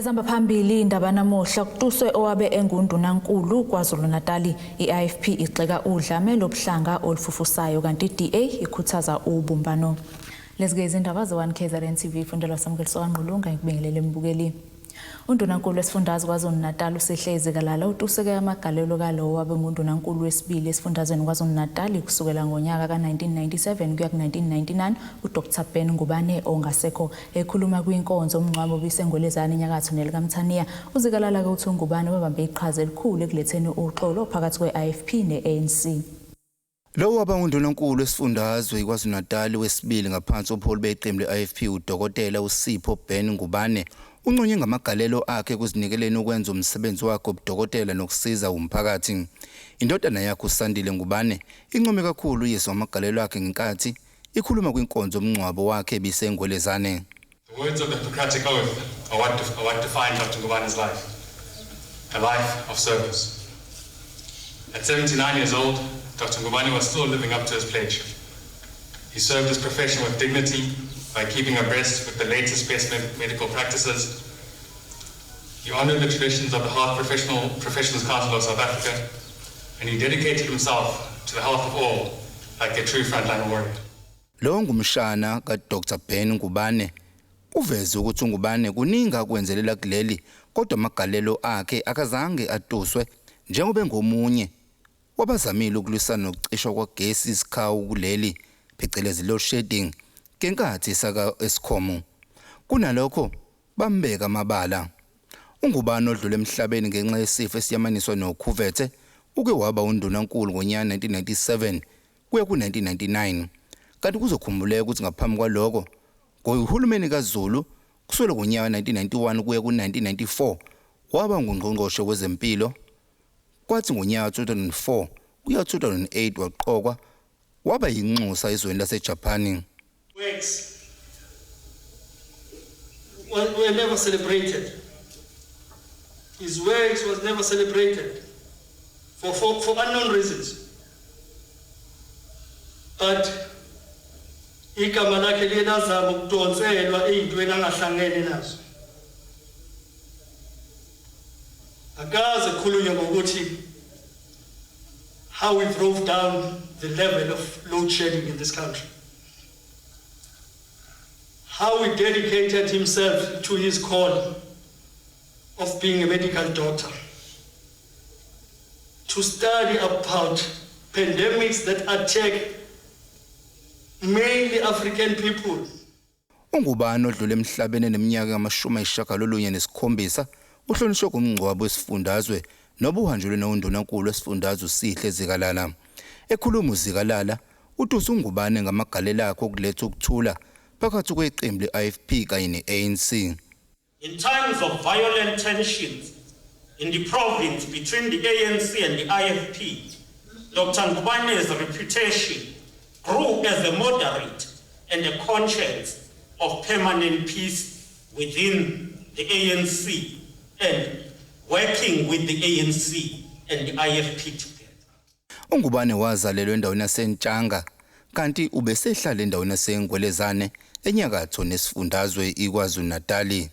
Siyazamba phambili indaba namuhla KUTUSWE OWABENGU NDUNANKULU KWAZULU-NATAL I-IFP igxeka udlame lobuhlanga olufufusayo kanti DA ikhuthaza ubumbano. Lezi izindaba ze-1KZNTV fundelwa samukeliso kaNgqulunga ngikubingelele mbukeli. UNDUNANKULU wesifundazwe KwaZulu-NATAL usehlezi kalala utuseke amagalelo kalo owabengu UNDUNANKULU wesibili esifundazweni KwaZulu-NATAL kusukela ngonyaka ka-1997 kuya ku-1999 uDr Ben Ngubane ongasekho ekhuluma kwinkonzo umngcwabo bisengolezane enyakatho nelikaMthaniya uzikalala ke uthi uNgubane wabambe iqhaza elikhulu ekuletheni uxolo phakathi kwe-IFP ne-ANC. Lo waba uNdunankulu wesifundazwe KwaZulu-NATAL wesibili ngaphansi kobuholi beqembu le-IFP uDokotela uSipho Ben Ngubane unconye ngamagalelo akhe kuzinikeleni ukwenza umsebenzi wakhe obudokotela nokusiza umphakathi. Indodana yakhe uSandile Ngubane income kakhulu yeso amagalelo akhe ngenkathi ikhuluma kwinkonzo umngcwabo wakhe bisengolezane. The words of the Hippocratic Oath are what define Dr. Ngubane's life, a life of service. At 79 years old, Dr. Ngubane was still living up to his pledge. He served his profession with dignity by keeping abreast with the latest best medical practices. He honored the traditions of the Health Professionals Council of South Africa, and he dedicated himself to the health of all, like a true frontline warrior. Lo ngumshana kaDr Ben Ngubane uveze ukuthi uNgubane kuninga kwenzelela kuleli kodwa amagalelo akhe akazange atuswe njengoba engomunye wabazamile ukulwisana nokucishwa kwagesi isikhawu kuleli phecelezi load shedding ngenkathi saka Eskom. Kunalokho bambeka amabala. uNgubane odlule emhlabeni ngenxa yesifo esiyamaniswa nokhuvethe uke waba uNdunankulu ngonyaka 1997 kuya ku1999 kanti kuzokhumbuleka ukuthi ngaphambi kwaloko ngohulumeni kaZulu kusukela ngonyaka 1991 kuya ku1994 waba ngungqongqoshe wezempilo. Kwathi ngonyaka 2004 kuya 2008 waqokwa waba yinxusa ezweni laseJapan. Works were never celebrated. His works was never celebrated for unknown reasons. But igama lakhe liyazama ukudonselwa ezintweni angahlangene nazo. Akaze khulunywe ngokuthi how we drove down the level of load shedding in this country. How he dedicated himself to his call of being a medical doctor, to study about pandemics that attack mainly African people. uNgubane odlule emhlabeni neminyaka ama-97 uhlonishwe kumngcwabo wesifundazwe nobuhanjulwe noNdunankulu wesifundazwe uSihle Zikalala. Ekhuluma uZikalala uthi uNgubane ngamagalelo akhe okuletha ukuthula phakathi kweqembu le-IFP kanye ne-ANC. In times of violent tensions in the province between the ANC and the IFP, Dr. Ngubane's reputation grew as a moderate and a conscience of permanent peace within the ANC and working with the ANC and the IFP together. uNgubane wazalelwa endaweni yaseNtshanga kanti ubesehlala endaweni yasengolezane enyakatho nesifundazwe iKwaZulu-NATAL.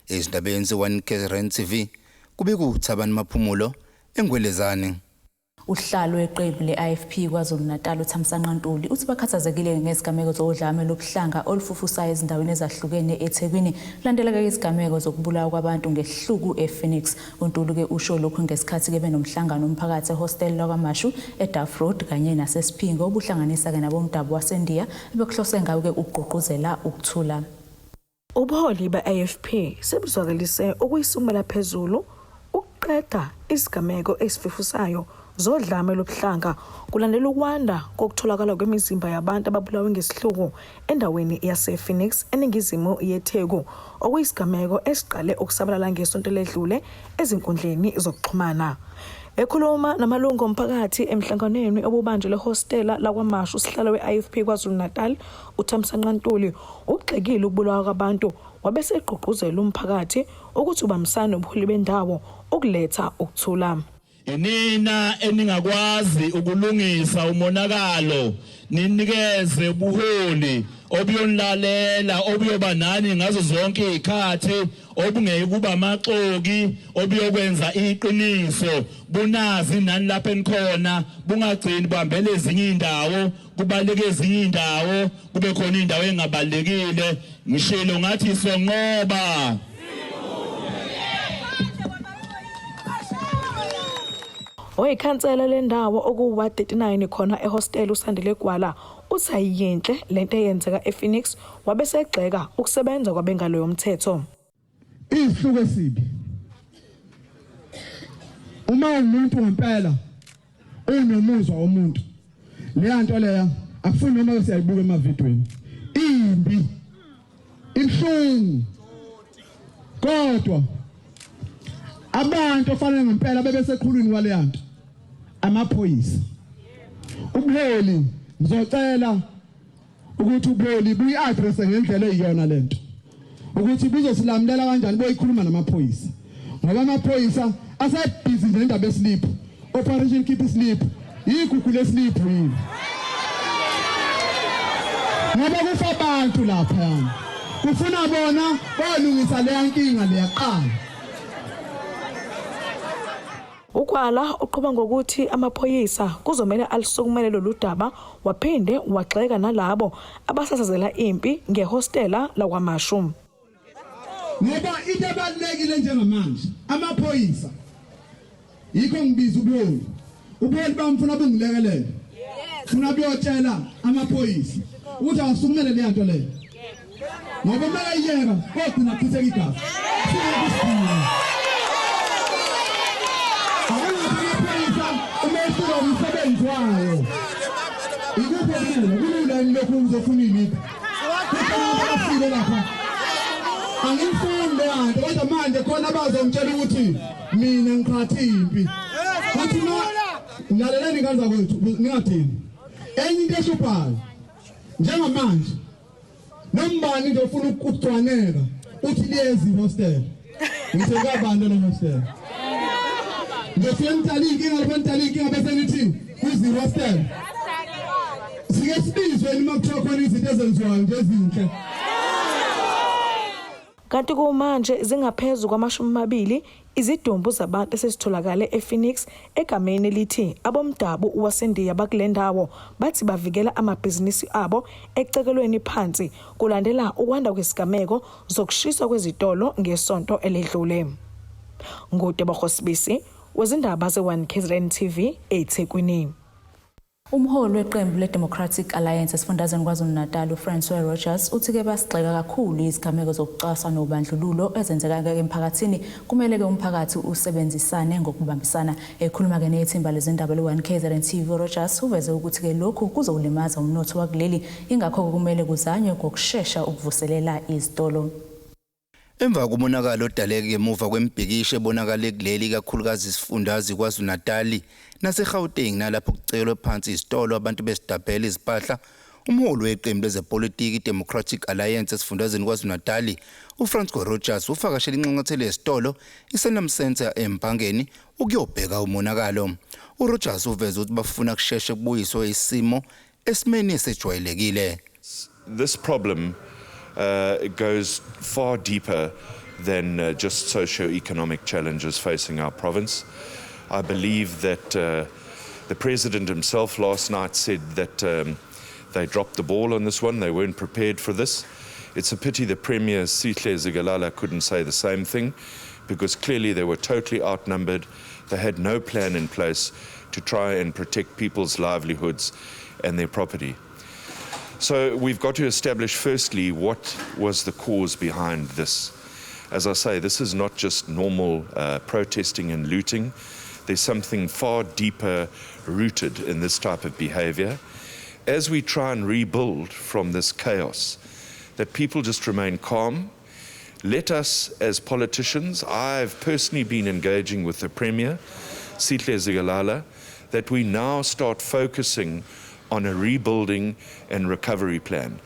Ezindabeni ze-1KZNTV kubika uThabani Maphumulo engwelezane. Uhlalo weqembu le-IFP KwaZulu-NATAL uThamsanqa Ntuli uthi bakhathazekile ngezigameko zodlame lobuhlanga olufufusayo ezindaweni ezahlukene eThekwini kulandeleka izigameko zokubulawa kwabantu ngehluku ePhoenix. uNtuli ke usho lokhu ngesikhathi ke benomhlangano umphakathi ehostel lakwaMashu eDuff Road kanye nasesiphingo obuhlanganisa ke nabomdabu waseNdiya bekuhlose ngawo ke ukugqugquzela ukuthula. Ubuholi be-IFP sebuzwakalise ukuyisumela phezulu ukuqeda izigameko ezifufusayo zodlame lobuhlanga kulandela ukwanda kokutholakala kwemizimba yabantu ababulawe ngesihluku endaweni yasePhoenix eningizimu yeTheku okuyisigameko esiqale ukusabalala ngesonto ledlule ezinkundleni zokuxhumana. Ekhuluma namalungu omphakathi emhlanganweni obubanjwe lehostela lakwaMashu usihlalo we-IFP KwaZulu-NATAL uThamsanqa Ntuli ugxekile ukubulawa kwabantu wabese egqugquzela umphakathi ukuthi ubambisane nobuholi bendawo ukuletha ukuthula. Nina eningakwazi ukulungisa umonakalo ninikeze ubuholi obuyonlalela obuyoba nani ngazo zonke izikhathi obungeke kuba amaxoki obuyokwenza iqiniso bunazi nani lapha enikhona bungagcini bambele ezinye indawo kubaleke ezinye indawo kube khona indawo engabalekile ngishilo ngathi sonqoba. Oyikhansela lendawo okuwa 39 khona ehostel uSandile Gwala uthi ayinhle lento eyenzeka ePhoenix wabesegxeka ukusebenza kwabengalo yomthetho. Isihluko esibi. Uma umuntu ngempela unomuzwa womuntu. Le nto leya akufuni noma siyayibuka emavidweni. Imbi. Ibhlungu. Kodwa abantu ofanele ngempela bebesekhulwini wale nto amaphoyisa ubuholi ngizocela ukuthi ubuholi buyi-address ngendlela eyiyona lento ukuthi bizosilamulela kanjani boyikhuluma namaphoyisa ngoba amaphoyisa asebhizi ngendaba yeslip operation keep sleep yigugu leslip yini ngoba kufa abantu lapha kufuna bona balungisa le nkinga leyaqala. Ukwala uqhuba ngokuthi amaphoyisa kuzomela alisukumele lolu daba waphinde waxeka nalabo abasasazela impi ngehostela lakwaMashroom. Ngoba into ebalekile njengamanje amaphoyisa yikho ngibiza ubuholi. Ubuholi bamfuna bungilekelele. Funa buyotshela amaphoyisa ukuthi awasukumele le nto leyo. Ngoba mayiyeka kodwa nakhitheka igazi. Umsebenzi wayo ikuphi kulula lokhu uzofuna yini kufanele lapha angifunde kanti kodwa manje khona abazongitshela ukuthi mina ngiqhathi impi bathi ngilaleleni kanza kwethu ningathini enye into eshubhayo njengamanje nombani nje ufuna ukugcwaneka uthi lezi hostel ngithe kabani le hostel ngifuna inkinga bese nithi kuzi hostel sike sibizwe nima kuthiwa khona izinto ezenziwayo nje ezinhle. Kanti kumanje zingaphezulu kwama-20 izidumbu zabantu esezitholakale ePhoenix egameni elithi abomdabu wasendiya bakulendawo bathi bavikela amabhizinisi abo ecekelweni phansi kulandela ukwanda kwesigameko zokushisa kwezitolo ngesonto eledlule. Ngudebahosibisi wezindaba ze-1KZNTV eThekwini. Umholi weqembu le-Democratic Alliance esifundazweni KwaZulu-Natal uFrancois Rogers uthi-ke basigxeka kakhulu izigameko zokucwasa nobandlululo ezenzeka emphakathini kumele-ke umphakathi usebenzisane ngokubambisana. Ekhuluma-ke nethimba lezindaba le-1KZNTV Rogers uveze ukuthi-ke lokhu kuzowulimaza umnotho wakuleli ingakho kumele kuzanywe ngokushesha ukuvuselela izitolo. Emva komonakalo odaleke ngemuva kwembhikisho ebonakale kuleli kakhulukazi isifundazi KwaZulu-Natal naseGauteng nalapho kucekelwe phansi izitolo abantu besidabhela izipahla, umholi weqembu lezepolitiki i-Democratic Alliance esifundazweni KwaZulu-Natal uFrancois Rogers ufakashela inxanxathelo yesitolo iSanlam Center eMpangeni ukuyobheka umonakalo. uRogers uveze ukuthi bafuna kusheshe kubuyiswe isimo esimeni esejwayelekile. This problem it goes far deeper than just socio-economic challenges facing our province. I believe that the President himself last night said that they dropped the ball on this one. They weren't prepared for this. It's a pity the Premier Sihle Zigalala couldn't say the same thing, because clearly they were totally outnumbered. They had no plan in place to try and protect people's livelihoods and their property. So we've got to establish firstly what was the cause behind this. As I say, this is not just normal protesting and looting. There's something far deeper rooted in this type of behavior. As we try and rebuild from this chaos, that people just remain calm. Let us as politicians, I've personally been engaging with the Premier, Sihle Zigalala, that we now start focusing on a rebuilding and recovery plan.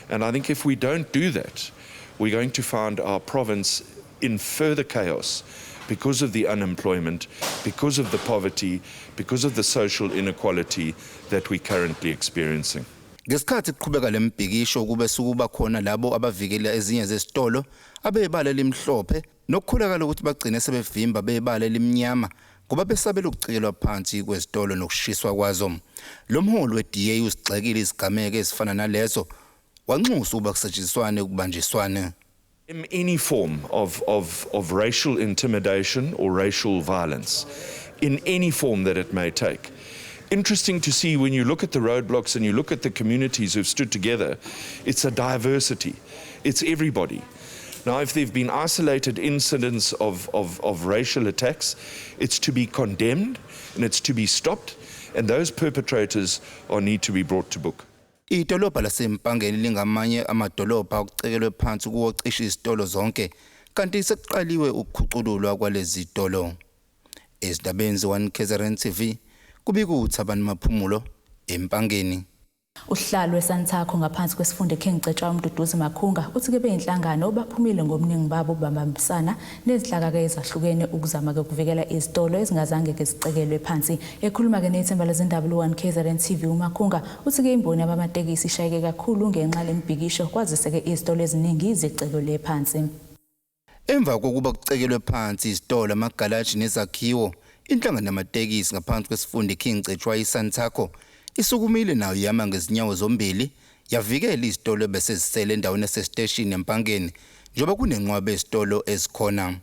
And I think if we don't do that, we're going to find our province in further chaos because of the unemployment, because of the poverty, because of the social inequality that we're currently experiencing. Ngesikhathi kuqhubeka lembhikisho kube sukuba khona labo abavikela ezinye zesitolo abebala limhlophe nokukhulekala ukuthi bagcine sebevimba bebala limnyama ngoba besabela ukucikelwa phansi kwesitolo nokushiswa kwazo. Lo mholi we-DA usigxekile izigameko ezifana nalezo wanxusa ukuba kusetshenziswane ukubanjiswane. Any form of racial intimidation or racial violence, in any form that it may take. Interesting to see when you look at the roadblocks and you look at the communities who've stood together, it's a diversity, it's everybody. Now, if there have been isolated incidents of racial attacks, it's to be condemned and it's to be stopped, and those perpetrators need to be brought to book. Idolobha lasempangeni lingamanye amadolobha okucekelwe phansi kuwo cishe izitolo zonke kanti sekuqaliwe ukukhucululwa kwalezi zitolo. Ezindabeni ze-1KZNTV kubikuthi abantu maphumulo empangeni. Uhlalo weSantakho ngaphansi kwesifunde King Mduduzi Makhunga uthi ke beyinhlangano baphumile ngomningi babo bambambisana nezinhlaka ezahlukene ukuzama ukuvikela izitolo ezingazange kezicekelwe phansi. Ekhuluma ke nethemba lezindaba lu-1KZNTV uMakhunga uthi ke imboni abamatekisi ishayeke kakhulu ngenxa lembhikisho kwazise ke izitolo eziningi zicekelwe phansi. Emva kokuba kucekelwe phansi izitolo amagalaji nezakhiwo inhlangano yamatekisi ngaphansi kwesifunde King Santakho isukumile nayo yama ngezinyawo zombili yavikela izitolo bese zisele endaweni esestation empangeni njoba kunenqwabe ezitolo ezikhona.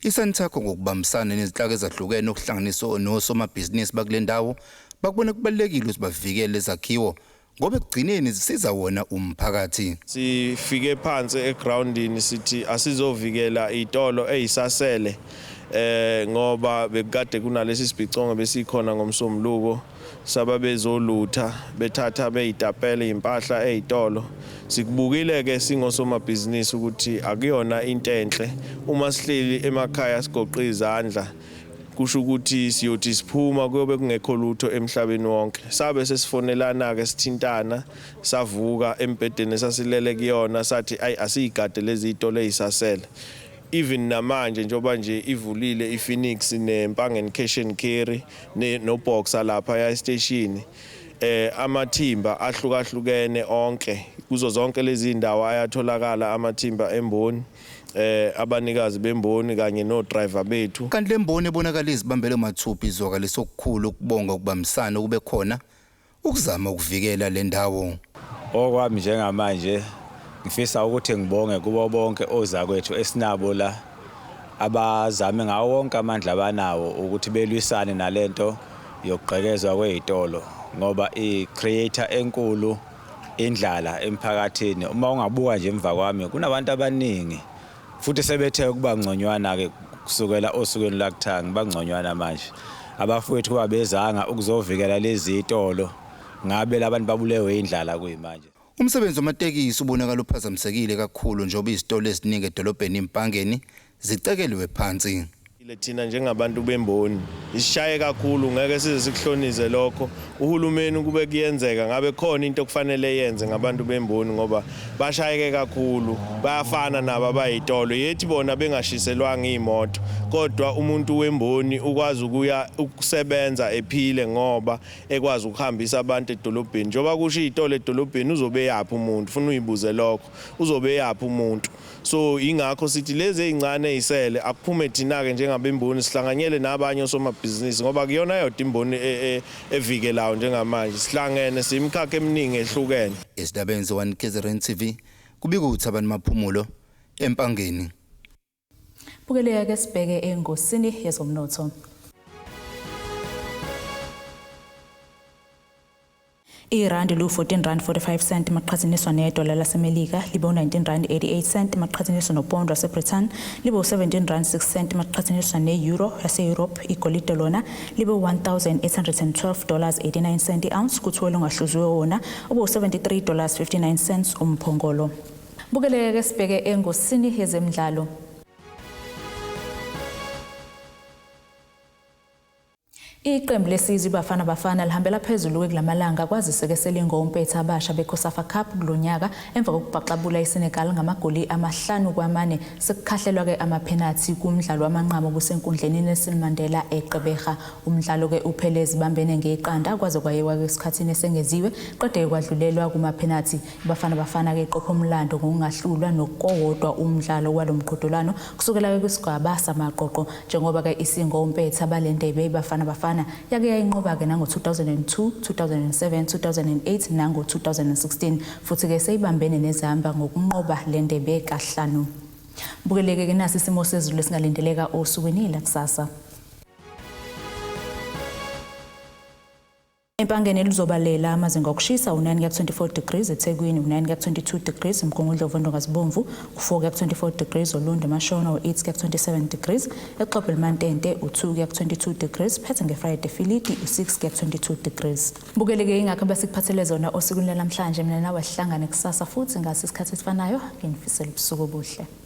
ISantakho ngokubambisana nezinhlaka ezahlukene okuhlanganiswa nosomabhizinisi bakule ndawo bakubona kubalekile ukuthi bavikele ezakhiwo ngoba ekugcineni zisiza wona umphakathi. Sifike phansi egroundini sithi asizovikela izitolo ezisasele ngoba bekade kunalesi sibhicongo besikhona ngomsombuluko sababezolutha bethatha beyitapela impahla ezitolo. Sikubukile ke singosomabhizinisi ukuthi akuyona into enhle uma sihleli emakhaya sigoqa izandla kusho ukuthi siyothi siphuma kuyobe kungekho lutho emhlabeni wonke. Sabe sesifonelana ke sithintana savuka embedeni esasilele kuyona sathi asiyigade lezi izitolo ezisasele. Even namanje njoba nje ivulile iPhoenix nempangeni cash and carry no boxer lapha ya station amathimba ahlukahlukene onke kuzo zonke lezi indawo ayatholakala amathimba emboni abanikazi bemboni kanye no driver bethu. Kanti lemboni ebonakala izibambele mathupha izwakala sokukhulu ukubonga ukubambisana kube khona ukuzama ukuvikela le ndawo. Okwami njengamanje ngifisa ukuthi ngibonge kubo bonke ozakwethu esinabo la abazame ngawo wonke amandla abanawo ukuthi belwisane nalento yokugqekezwa kwezitolo ngoba i-creator enkulu indlala emphakathini. Uma ungabuka nje emva kwami kunabantu abaningi futhi sebethe ukuba ngconywana ke kusukela osukweni lakuthanga bangconywana manje abafowethu kuba bezanga ukuzovikela lezi zitolo ngabe labantu babulewe indlala kuyimanje. Umsebenzi wamatekisi ubonakala uphazamisekile kakhulu njoba izitolo eziningi edolobheni impangeni zicekelwe phansi. Thina njengabantu bemboni isishaye kakhulu ngeke size sikuhlonize lokho. Uhulumeni kube kuyenzeka ngabe khona into okufanele yenze ngabantu bemboni ngoba bashayeke kakhulu bayafana nabo abayitolo yethi bona bengashiselwanga imoto kodwa umuntu wemboni ukwazi ukusebenza ephile ngoba ekwazi ukuhambisa abantu edolobheni. Njoba kusho izitolo edolobheni uzobe yaphi umuntu ufuna uyibuze lokho uzobe yaphi umuntu. So ingakho sithi lezi ezincane ezisele akuphume thina ke njengabemboni sihlanganyele nabanye osomabhizinisi ngoba kuyona yodwa imboni evikelayo njengamanje sihlangene simkhakha eminingi ehlukene. Ezindabeni ze-1KZNTV kubikuthi abantu maphumulo empangeni. Bukeleka ke sibheke engosini yezomnotho. Irandi lu-14.45 maqhathaniswa nedola laseMelika libe u-19.88 maqhathaniswa nopound waseBritain libe u-17.06 maqhathaniswa ne-euro yase-Europe. Igolide lona libe $1,812.89 i-ounce kuthwele ongahluziwe wona ube u-$73.59 umphongolo. Bukeleke ke sibheke engosini yezemidlalo. Iqembu lesizwe Bafana Bafana lihambela phezulu kwekulamalanga kwaziseke selingompetha abasha beKhosafa Cup kulonyaka emva kokubhaxabula iSenegal ngamagoli 5-4 sekukhahlelwa ke amapenalty kumdlalo wamanqamo kusenkundleni Nelson Mandela eGqeberha. Umdlalo ke uphelezi bambene ngeqanda kwaze kwayewa kwesikhathini esengeziwe qede kwadlulelwa kumapenalty. Bafana Bafana ke iqopha umlando ngokungahlulwa nokowodwa umdlalo walomqhudelwano kusukela kwisigaba samaqoqo njengoba ke isingompetha balendebe Bafana Bafana yake yayinqoba ke nango 2002, 2007, 2008 nango 2016 futhi ke seyibambene neZambia ngokunqoba lendebe kahlanu. Bukeleke ke nasi isimo sezulu esingalindeleka osukwini lakusasa. Empangeni lizobalela amazinga okushisa u9-24 degrees eThekwini, u9-22 degrees eMgungundlovu Ndongazibomvu, u4-24 degrees oLundu Mashona, u8-27 degrees eXhopho eMantente, u2-22 degrees phethe ngeFriday Filidi, u6-22 degrees. Bukeleke ingakho besikuphathele zona osukwini namhlanje mina nawe sihlangane kusasa futhi ngasi isikhathi esifanayo nginifisela ubusuku obuhle.